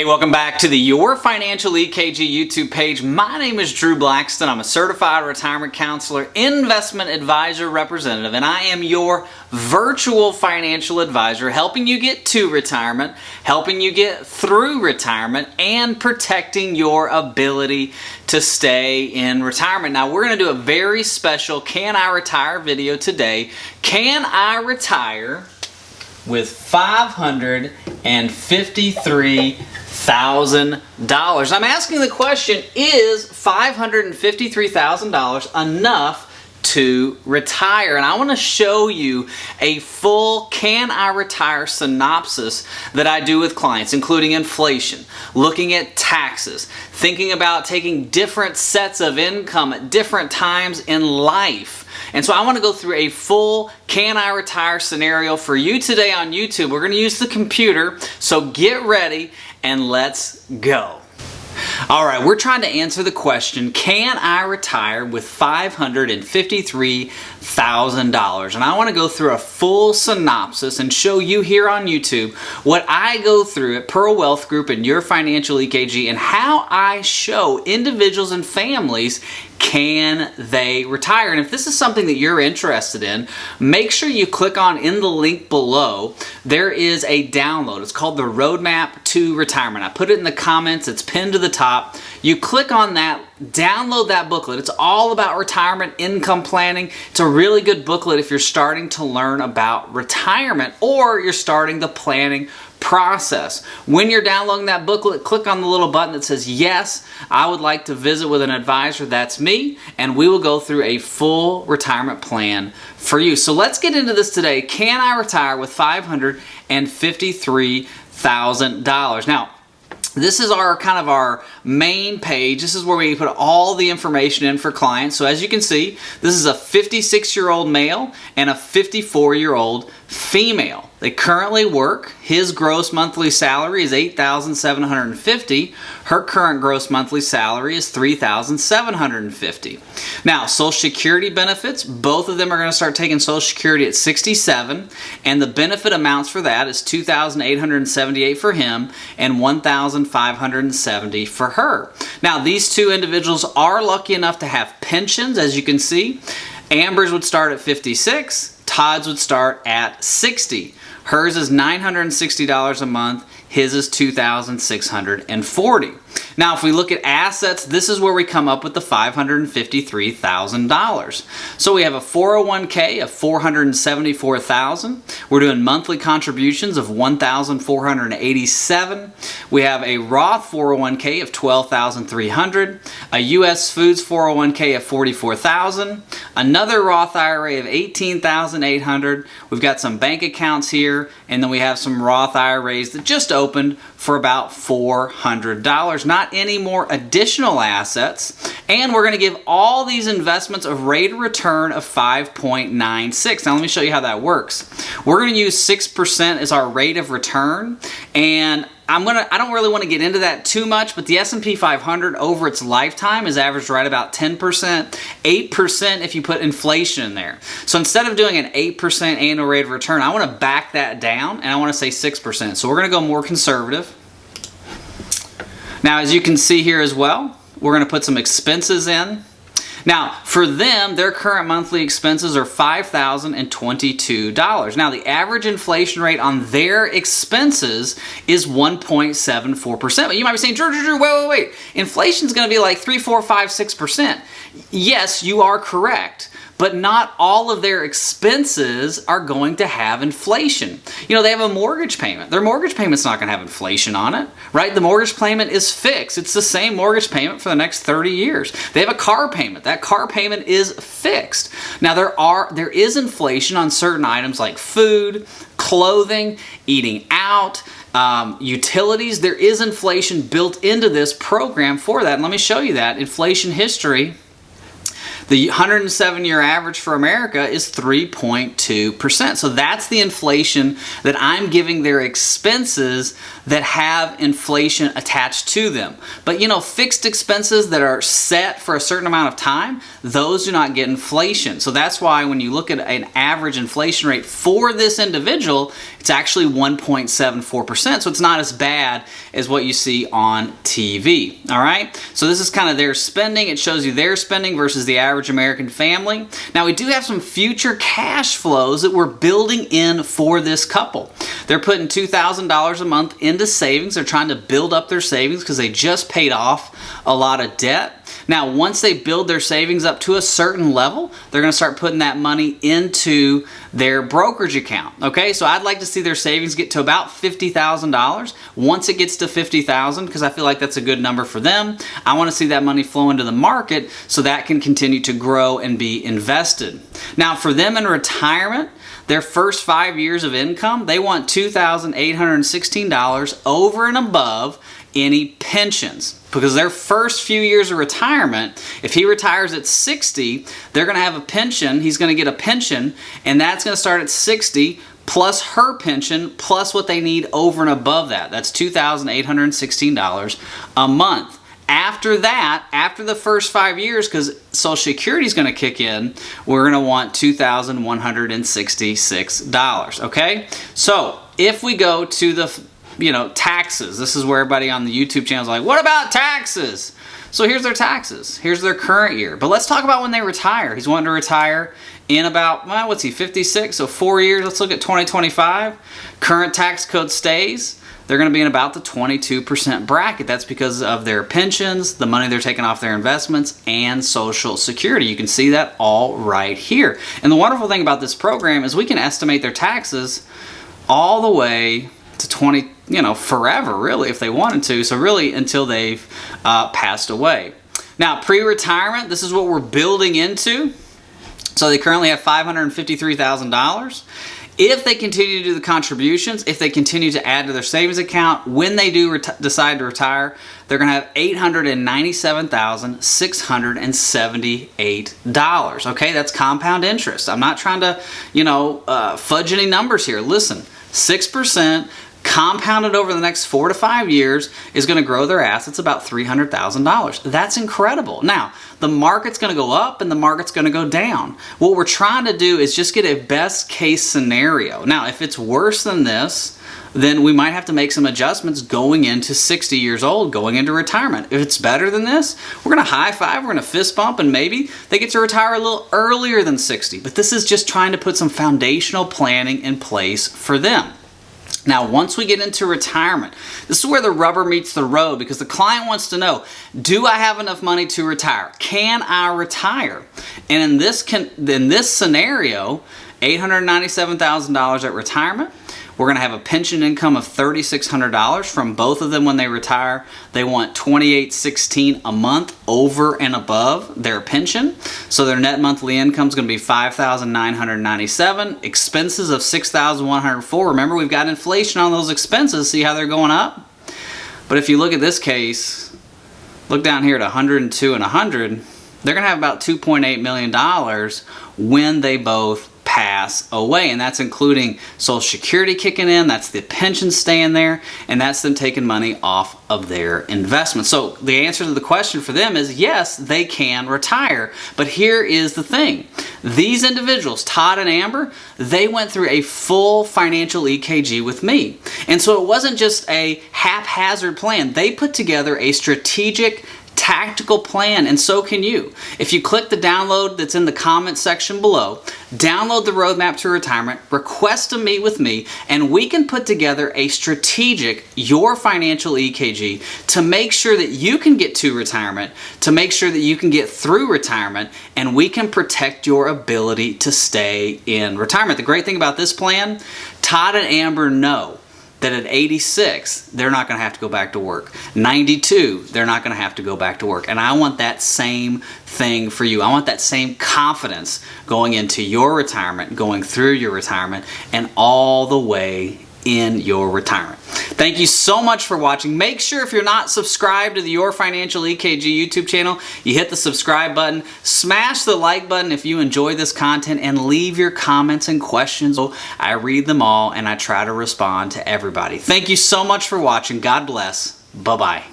Hey, welcome back to the Your Financial EKG YouTube page. My name is Drew Blackston. I'm a certified retirement counselor, investment advisor representative, and I am your virtual financial advisor, helping you get to retirement, helping you get through retirement, and protecting your ability to stay in retirement. Now, we're going to do a very special Can I Retire video today. Can I retire with $553,000? I'm asking the question, is $553,000 enough to retire? And I want to show you a full Can I Retire synopsis that I do with clients, including inflation, looking at taxes, thinking about taking different sets of income at different times in life. And so I want to go through a full Can I Retire scenario for you today on YouTube. We're going to use the computer, so get ready and let's go. All right, we're trying to answer the question, can I retire with $553,000? And I want to go through a full synopsis and show you here on YouTube what I go through at Pearl Wealth Group and Your Financial EKG, and how I show individuals and families can they retire. And if this is something that you're interested in, make sure you click on in the link below. There is a download. It's called the Roadmap to Retirement. I put it in the comments. It's pinned to the top. You click on that, download that booklet. It's all about retirement income planning. It's a really good booklet if you're starting to learn about retirement or you're starting the planning process. When you're downloading that booklet, click on the little button that says, yes, I would like to visit with an advisor. That's me, and we will go through a full retirement plan for you. So let's get into this today. Can I retire with $553,000? Now, this is our main page. This is where we put all the information in for clients. So as you can see, this is a 56-year-old male and a 54-year-old female. They currently work. His gross monthly salary is $8,750. Her current gross monthly salary is $3,750. Now, Social Security benefits, both of them are going to start taking Social Security at 67, and the benefit amounts for that is $2,878 for him and $1,570 for her. Now, these two individuals are lucky enough to have pensions, as you can see. Amber's would start at 56. Todd's would start at 60. Hers is $960 a month. His is $2,640. Now, if we look at assets, this is where we come up with the $553,000. So we have a 401k of $474,000. We're doing monthly contributions of $1,487. We have a Roth 401k of $12,300. A U.S. Foods 401k of $44,000. Another Roth IRA of $18,800. We've got some bank accounts here, and then we have some Roth IRAs that just opened for about $400. Not any more additional assets. And we're going to give all these investments a rate of return of 5.96. Now let me show you how that works. We're going to use 6% as our rate of return, and I don't really want to get into that too much, but the S&P 500 over its lifetime is averaged right about 10%, 8% if you put inflation in there. So instead of doing an 8% annual rate of return, I want to back that down and I want to say 6%. So we're going to go more conservative. Now, as you can see here as well, we're going to put some expenses in. Now, for them, their current monthly expenses are $5,022. Now, the average inflation rate on their expenses is 1.74%. But you might be saying, Drew, wait. Inflation's going to be like 3, 4, 5, 6%. Yes, you are correct. But not all of their expenses are going to have inflation. You know, they have a mortgage payment. Their mortgage payment's not going to have inflation on it, right? The mortgage payment is fixed. It's the same mortgage payment for the next 30 years. They have a car payment. That car payment is fixed. Now, there is inflation on certain items like food, clothing, eating out, utilities. There is inflation built into this program for that. And let me show you that. Inflation history. The 107-year average for America is 3.2%. So that's the inflation that I'm giving their expenses that have inflation attached to them. But you know, fixed expenses that are set for a certain amount of time, those do not get inflation. So that's why when you look at an average inflation rate for this individual, it's actually 1.74%. So it's not as bad as what you see on TV. All right. So this is kind of their spending. It shows you their spending versus the average American family. Now we do have some future cash flows that we're building in for this couple. They're putting $2,000 a month into savings. They're trying to build up their savings because they just paid off a lot of debt. Now, once they build their savings up to a certain level, they're going to start putting that money into their brokerage account. Okay, so I'd like to see their savings get to about $50,000. Once it gets to $50,000, because I feel like that's a good number for them, I want to see that money flow into the market so that can continue to grow and be invested. Now, for them in retirement, their first 5 years of income, they want $2,816 over and above any pensions. Because their first few years of retirement, if he retires at 60, they're going to have a pension. He's going to get a pension, and that's going to start at 60 plus her pension plus what they need over and above that. That's $2,816 a month. After that, after the first 5 years, because Social Security is going to kick in, we're going to want $2,166. Okay? So if we go to the taxes. This is where everybody on the YouTube channel is like, what about taxes? So here's their taxes. Here's their current year. But let's talk about when they retire. He's wanting to retire in about, well, what's he, 56? So 4 years. Let's look at 2025. Current tax code stays. They're going to be in about the 22% bracket. That's because of their pensions, the money they're taking off their investments, and Social Security. You can see that all right here. And the wonderful thing about this program is we can estimate their taxes all the way to 20, forever, really, if they wanted to. So really until they've passed away. Now, pre-retirement, this is what we're building into. So they currently have $553,000. If they continue to do the contributions, if they continue to add to their savings account, when they do decide to retire, they're going to have $897,678. Okay, that's compound interest. I'm not trying to, fudge any numbers here. Listen, 6%. Compounded over the next 4 to 5 years is going to grow their assets about $300,000. That's incredible. Now, the market's going to go up and the market's going to go down. What we're trying to do is just get a best case scenario. Now, if it's worse than this, then we might have to make some adjustments going into 60 years old, going into retirement. If it's better than this, we're going to high five, we're going to fist bump, and maybe they get to retire a little earlier than 60. But this is just trying to put some foundational planning in place for them. Now, once we get into retirement, this is where the rubber meets the road, because the client wants to know, do I have enough money to retire? Can I retire? And in this scenario, $897,000 at retirement. We're going to have a pension income of $3,600 from both of them when they retire. They want $2,816 a month over and above their pension. So their net monthly income is going to be $5,997. Expenses of $6,104. Remember, we've got inflation on those expenses. See how they're going up? But if you look at this case, look down here at 102 and 100, they're going to have about $2.8 million when they both pass away, and that's including Social Security kicking in, that's the pension staying there, and that's them taking money off of their investment. So the answer to the question for them is yes, they can retire. But here is the thing. These individuals, Todd and Amber, they went through a full financial EKG with me. And so it wasn't just a haphazard plan. They put together a strategic tactical plan, and so can you. If you click the download that's in the comment section below, download the Roadmap to Retirement, request to meet with me, and we can put together a strategic, your financial EKG to make sure that you can get to retirement, to make sure that you can get through retirement, and we can protect your ability to stay in retirement. The great thing about this plan, Todd and Amber know that at 86, they're not going to have to go back to work. 92, they're not going to have to go back to work. And I want that same thing for you. I want that same confidence going into your retirement, going through your retirement, and all the way in your retirement. Thank you so much for watching. Make sure if you're not subscribed to the Your Financial EKG YouTube channel, you hit the subscribe button, smash the like button if you enjoy this content, and leave your comments and questions. I read them all and I try to respond to everybody. Thank you so much for watching. God bless. Bye-bye.